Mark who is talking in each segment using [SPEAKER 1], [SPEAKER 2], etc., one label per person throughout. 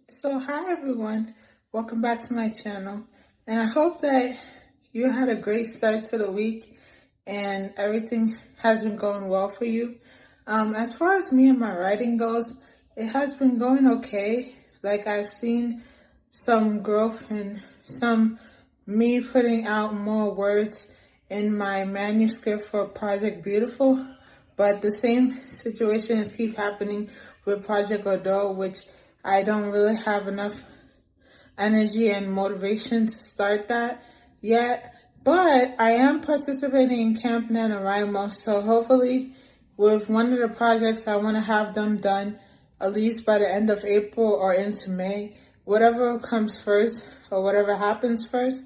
[SPEAKER 1] So hi everyone, welcome back to my channel, and I hope that you had a great start to the week and everything has been going well for you. As far as me and my writing goes, it has been going okay. Like I've seen some growth and some me putting out more words in my manuscript for Project Beautiful, but the same situation is keep happening with Project Godot, which I don't really have enough energy and motivation to start that yet. But I am participating in Camp NaNoWriMo, so hopefully with one of the projects I want to have them done at least by the end of April or into May, whatever comes first or whatever happens first.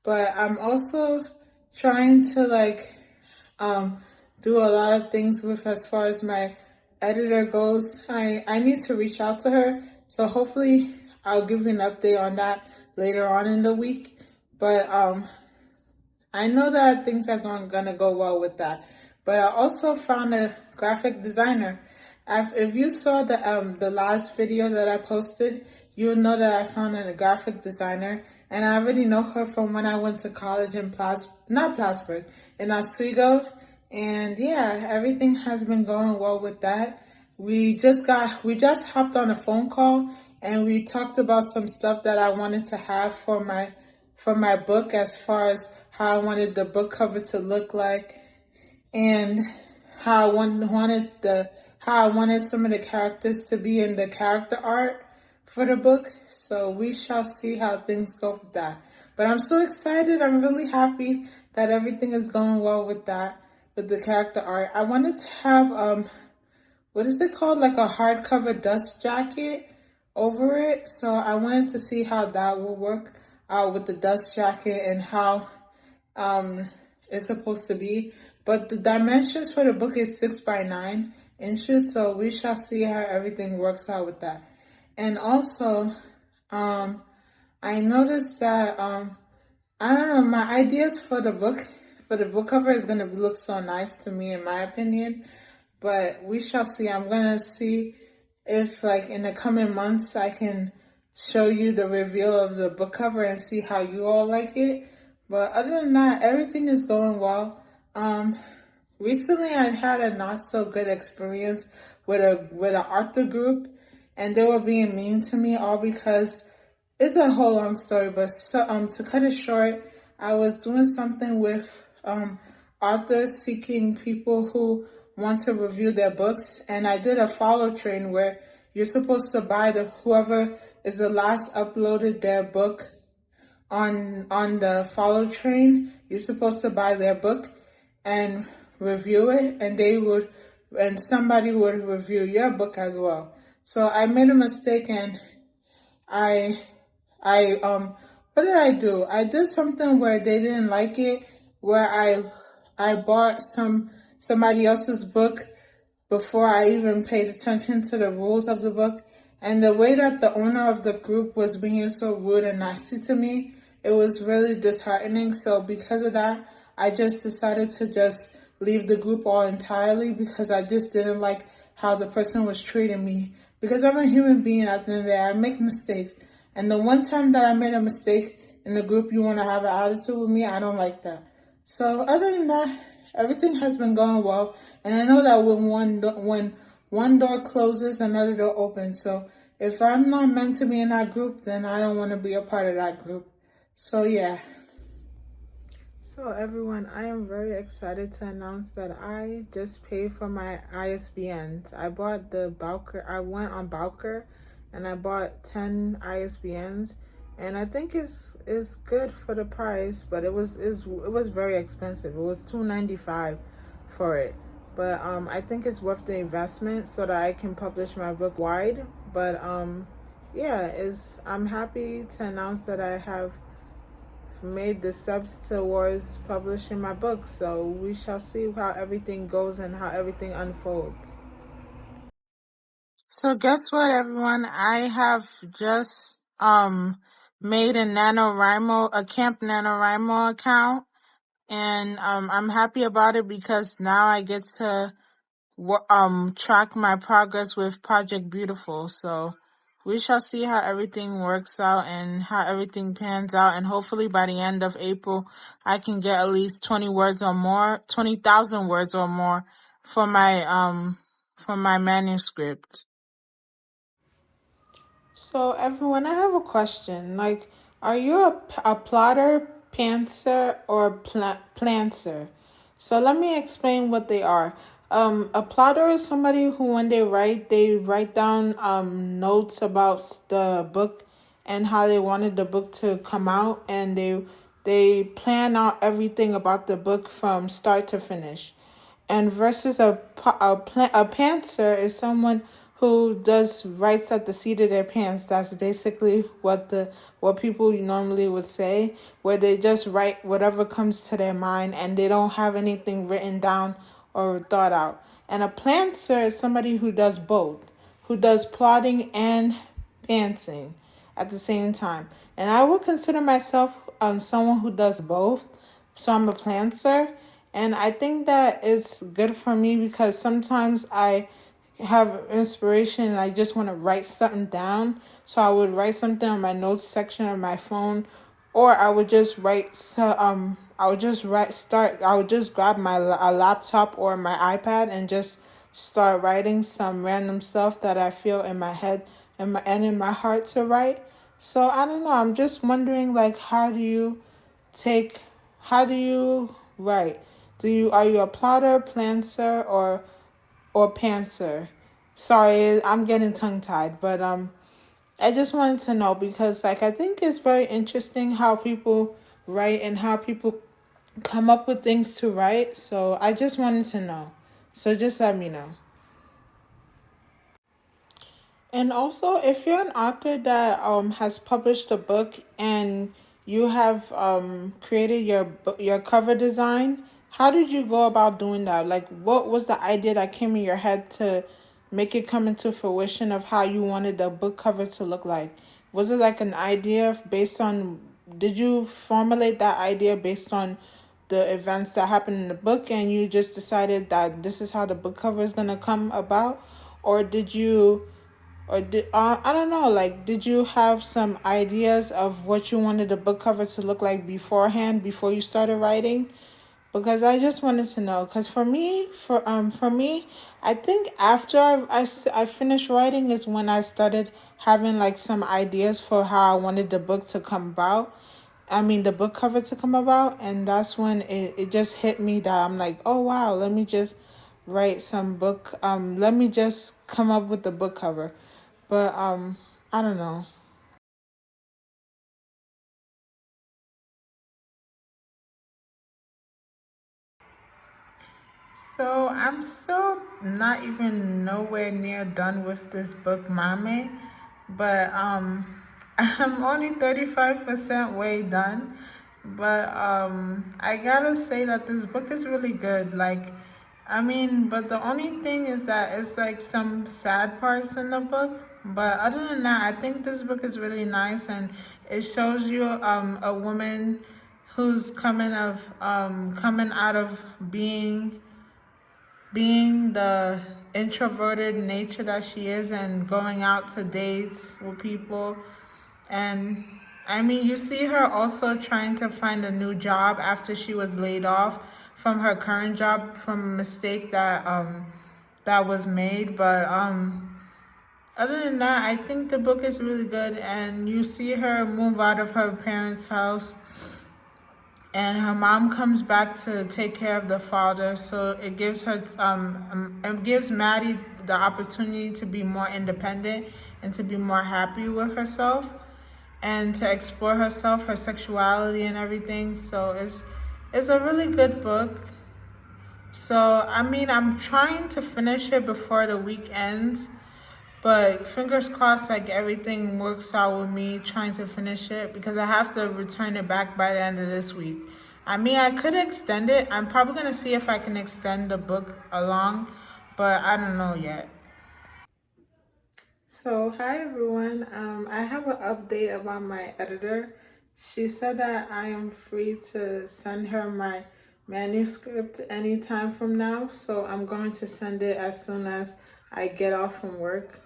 [SPEAKER 1] But I'm also trying to um, do a lot of things with as far as my editor goes. I need to reach out to her. So hopefully I'll give you an update on that later on in the week. But I know that things are gonna go well with that. But I also found a graphic designer. If you saw the last video that I posted, you would know that I found a graphic designer, and I already know her from when I went to college in not Plattsburgh, in Oswego. And yeah, everything has been going well with that. We just hopped on a phone call and we talked about some stuff that I wanted to have for my book, as far as how I wanted the book cover to look like, and how how I wanted some of the characters to be in the character art for the book. So we shall see how things go with that. But I'm so excited. I'm really happy that everything is going well with that, with the character art. I wanted to have what is it called? Like a hardcover dust jacket over it. So I wanted to see how that will work out with the dust jacket and how it's supposed to be. But the dimensions for the book is 6 by 9 inches. So we shall see how everything works out with that. And also, I noticed that, I don't know, my ideas for the book cover is going to look so nice to me, in my opinion. But we shall see. I'm going to see if, like, in the coming months, I can show you the reveal of the book cover and see how you all like it. But other than that, everything is going well. Recently I had a not so good experience with an author group, and they were being mean to me, all because it's a whole long story. But to cut it short, I was doing something with authors seeking people who want to review their books, and I did a follow train where you're supposed to buy whoever is the last uploaded their book on the follow train. You're supposed to buy their book and review it, and somebody would review your book as well. So I made a mistake, and I what did I do? I did something where they didn't like it, where I bought somebody else's book before I even paid attention to the rules of the book. And the way that the owner of the group was being so rude and nasty to me, it was really disheartening. So because of that, I just decided to just leave the group all entirely, because I just didn't like how the person was treating me. Because I'm a human being at the end of the day. I make mistakes. And the one time that I made a mistake in the group, you want to have an attitude with me, I don't like that. So other than that, everything has been going well. And I know that when one door closes, another door opens. So if I'm not meant to be in that group, then I don't want to be a part of that group. So yeah. So everyone, I am very excited to announce that I just paid for my ISBNs. I went on Bowker and I bought 10 ISBNs, and I think it's good for the price, but it was very expensive. It was $2.95 for it. But I think it's worth the investment so that I can publish my book wide. But yeah, I'm happy to announce that I have made the steps towards publishing my book. So we shall see how everything goes and how everything unfolds. So guess what, everyone? I have just made a Camp NaNoWriMo account, and I'm happy about it because now I get to track my progress with Project Beautiful. So we shall see how everything works out and how everything pans out. And hopefully by the end of April, I can get at least 20,000 words or more for my manuscript. So everyone, I have a question. Like, are you a plotter, pantser, or planter? So let me explain what they are. A plotter is somebody who, when they write down notes about the book and how they wanted the book to come out, and they plan out everything about the book from start to finish. And versus a pantser is someone who does writes at the seat of their pants. That's basically what people normally would say, where they just write whatever comes to their mind and they don't have anything written down or thought out. And a pantser is somebody who does both, who does plotting and pantsing at the same time. And I would consider myself someone who does both. So I'm a pantser. And I think that it's good for me because sometimes I have inspiration and I just want to write something down. So I would write something on my notes section of my phone, or I would just I would just grab a laptop or my iPad and just start writing some random stuff that I feel in my head and in my heart to write. So I don't know, I'm just wondering, like, how do you write? Are you a plotter, planter, or pantser? Sorry, I'm getting tongue tied, but I just wanted to know because, like, I think it's very interesting how people write and how people come up with things to write. So I just wanted to know. So just let me know. And also, if you're an author that has published a book and you have created your cover design, how did you go about doing that? Like, what was the idea that came in your head to make it come into fruition of how you wanted the book cover to look like? Was it like an idea based on, did you formulate that idea based on the events that happened in the book and you just decided that this is how the book cover is going to come about? Or did you I don't know, like, did you have some ideas of what you wanted the book cover to look like beforehand, before you started writing? Because I just wanted to know. Because for me, I think after I finished writing is when I started having like some ideas for how I wanted the book to come about. I mean, the book cover to come about, and that's when it just hit me that I'm like, oh wow, let me just write some book. Let me just come up with the book cover. But I don't know. So I'm still not even nowhere near done with this book, Maame, but I'm only 35% way done. But I gotta say that this book is really good. Like, I mean, but the only thing is that it's like some sad parts in the book. But other than that, I think this book is really nice, and it shows you a woman who's coming out of being the introverted nature that she is and going out to dates with people. And I mean, you see her also trying to find a new job after she was laid off from her current job from a mistake that was made. But other than that, I think the book is really good, and you see her move out of her parents' house and her mom comes back to take care of the father. So it gives Maddie the opportunity to be more independent and to be more happy with herself and to explore herself, her sexuality and everything. So it's a really good book. So I mean, I'm trying to finish it before the week ends, but fingers crossed, like, everything works out with me trying to finish it because I have to return it back by the end of this week. I mean, I could extend it. I'm probably going to see if I can extend the book along, but I don't know yet. So, hi everyone. I have an update about my editor. She said that I am free to send her my manuscript anytime from now. So, I'm going to send it as soon as I get off from work.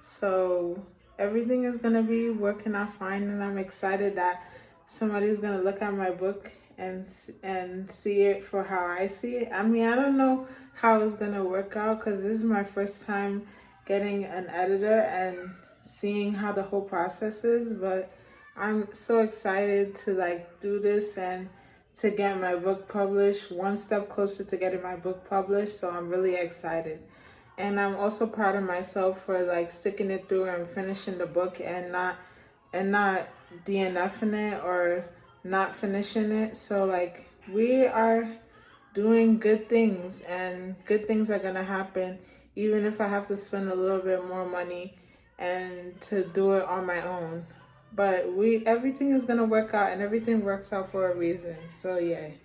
[SPEAKER 1] So, everything is gonna be working out fine, and I'm excited that somebody's gonna look at my book and see it for how I see it. I mean, I don't know how it's gonna work out because this is my first time getting an editor and seeing how the whole process is, but I'm so excited to like do this and to get my book published, one step closer to getting my book published. So I'm really excited. And I'm also proud of myself for like sticking it through and finishing the book and not DNFing it or not finishing it. So like we are doing good things, and good things are gonna happen even if I have to spend a little bit more money and to do it on my own. But we everything is gonna work out, and everything works out for a reason. So yay.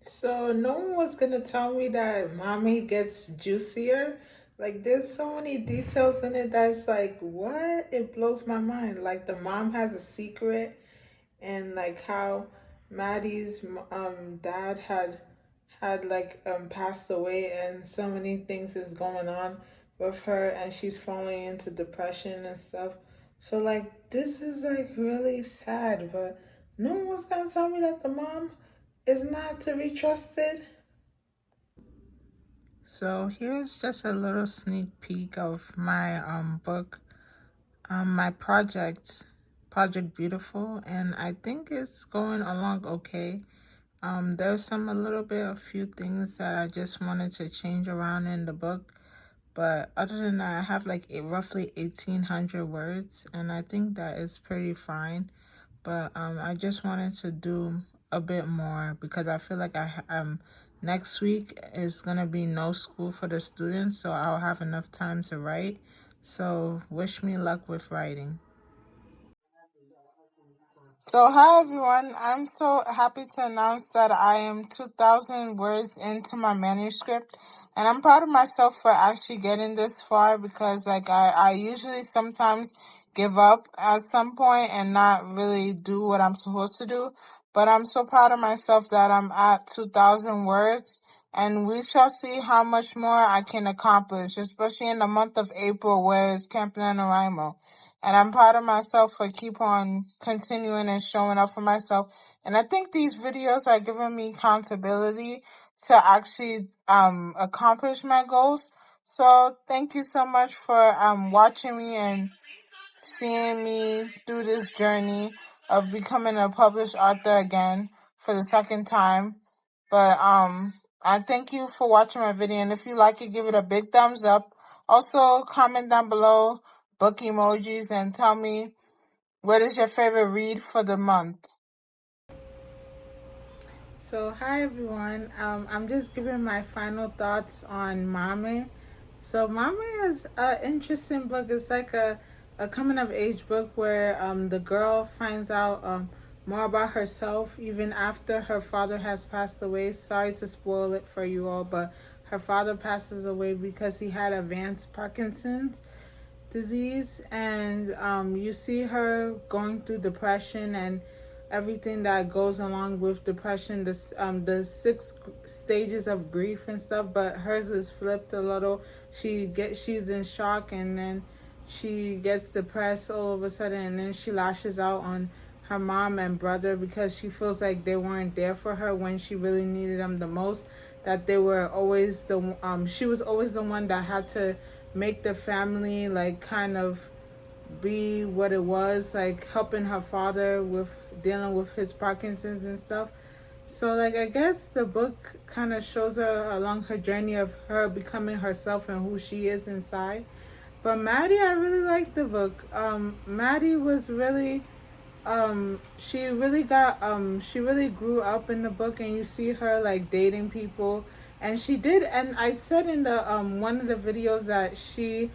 [SPEAKER 1] So no one was gonna tell me that mommy gets juicier. Like there's so many details in it that's like what? It blows my mind. Like the mom has a secret, and like how Maddie's dad had like passed away, and so many things is going on with her, and she's falling into depression and stuff. So like this is like really sad, but no one was gonna tell me that the mom is not to be trusted. So here's just a little sneak peek of my book, my project Beautiful, and I think it's going along okay. There's a little bit, a few things that I just wanted to change around in the book, but other than that, I have like roughly 1,800 words, and I think that is pretty fine. But I just wanted to do a bit more because I feel like next week is gonna be no school for the students, so I'll have enough time to write. So wish me luck with writing. So, hi everyone. I'm so happy to announce that I am 2,000 words into my manuscript, and I'm proud of myself for actually getting this far because, like, I usually sometimes give up at some point and not really do what I'm supposed to do. But I'm so proud of myself that I'm at 2,000 words, and we shall see how much more I can accomplish, especially in the month of April where it's Camp NaNoWriMo. And I'm proud of myself for keep on continuing and showing up for myself. And I think these videos are giving me accountability to actually accomplish my goals. So thank you so much for watching me and seeing me through this journey of becoming a published author again for the second time. But I thank you for watching my video, and if you like it, give it a big thumbs up. Also, comment down below book emojis and tell me what is your favorite read for the month. So hi everyone. I'm just giving my final thoughts on Maame. So Maame is an interesting book. It's like a coming of age book where the girl finds out more about herself even after her father has passed away. Sorry to spoil it for you all, but her father passes away because he had advanced Parkinson's disease, and you see her going through depression and everything that goes along with depression, the 6 stages of grief and stuff, but hers is flipped a little. She's in shock, and then she gets depressed all of a sudden, and then she lashes out on her mom and brother because she feels like they weren't there for her when she really needed them the most. That they were always she was always the one that had to make the family like kind of be what it was, like helping her father with dealing with his Parkinson's and stuff. So like I guess the book kind of shows her along her journey of her becoming herself and who she is inside. But Maddie, I really liked the book. Maddie was really she really grew up in the book, and you see her like dating people, and she did, and I said in the one of the videos that she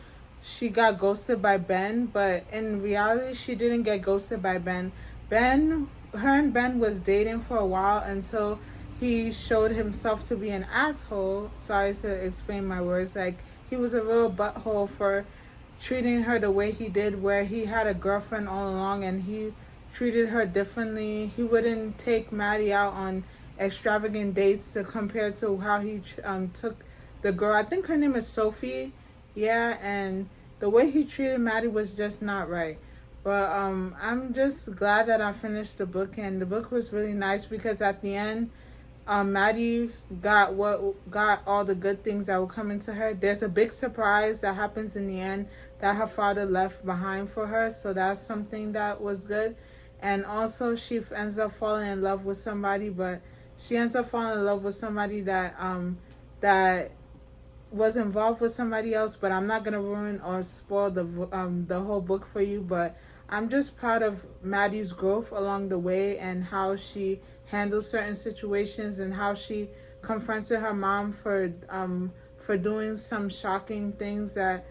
[SPEAKER 1] got ghosted by Ben, but in reality she didn't get ghosted by Ben. Her and Ben was dating for a while until he showed himself to be an asshole. Sorry to explain my words. Like he was a real butthole for treating her the way he did, where he had a girlfriend all along and he treated her differently. He wouldn't take Maddie out on extravagant dates to compare to how he took the girl. I think her name is Sophie. Yeah, and the way he treated Maddie was just not right. But I'm just glad that I finished the book, and the book was really nice because at the end, Maddie got all the good things that will come into her. There's a big surprise that happens in the end that her father left behind for her, so that's something that was good. And also, she ends up falling in love with somebody, but she ends up falling in love with somebody that was involved with somebody else. But I'm not gonna ruin or spoil the whole book for you. But I'm just proud of Maddie's growth along the way and how she handles certain situations and how she confronted her mom for doing some shocking things that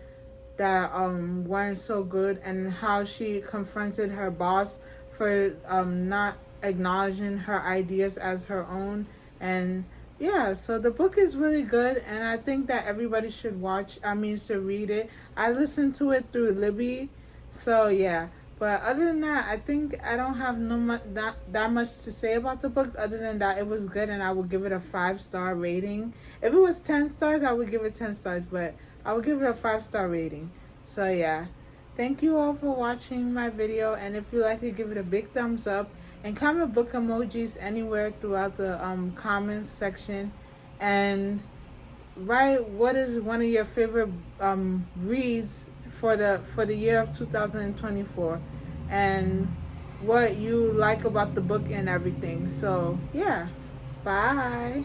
[SPEAKER 1] weren't so good, and how she confronted her boss for not acknowledging her ideas as her own. And yeah, so the book is really good, and I think that everybody should should read it. I listened to it through Libby, so yeah. But other than that, I think I don't have that much to say about the book. Other than that, it was good, and I would give it a 5-star rating. If it was 10 stars, I would give it 10 stars, but I would give it a 5-star rating. So yeah, thank you all for watching my video, and if you like it, give it a big thumbs up, and comment book emojis anywhere throughout the comments section, and write what is one of your favorite reads for the year of 2024, and what you like about the book and everything. So yeah, bye.